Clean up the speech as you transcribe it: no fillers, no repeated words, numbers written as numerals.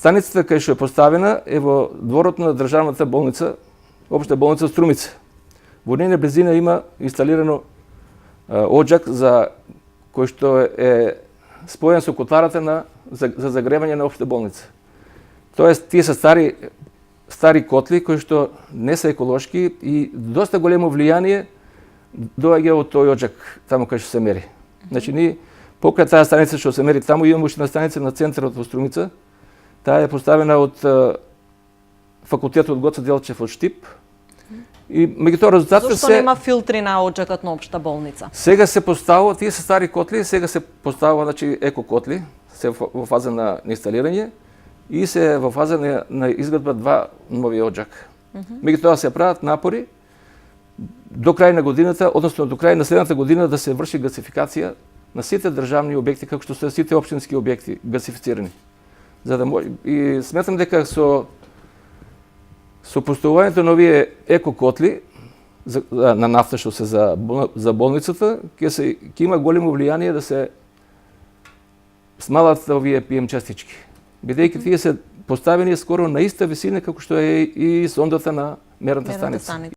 станицата кај што е поставена е во дворот на државната болница, општа болница Струмица. Во нејна близина има инсталирано оџак за кој што е споен со котларата за загревање на општа болница. Тоест, тие се стари котли кои што не се еколошки и доста големо влијание доаѓа од тој оџак таму кај што се мери. Значи, ние покрај таа станица што се мери таму имаме уште една станица на центарот во Струмица. Таа е поставена од факултетот Гоце Делчев од Штип. И меѓутоа резултатите Зошто нема филтри на оџакот на општа болница? Сега се поставува, тие се стари котли, сега се поставува, значи, еко котли, се во фаза на инсталирање и се во фаза на изградба два нови оџак. Меѓутоа се прават напори до крај на годината, односно до крај на следната година да се врши гасификација на сите државни објекти, како што се сите општински објекти гасифицирани. За да може, и сметам дека со поставувањето на овие еко котли на нафта што се за болницата, ќе има големо влијание да се смалат овие PM частички. Бидејќи тие се поставени скоро на иста висина како што е и сондата на мерната станица.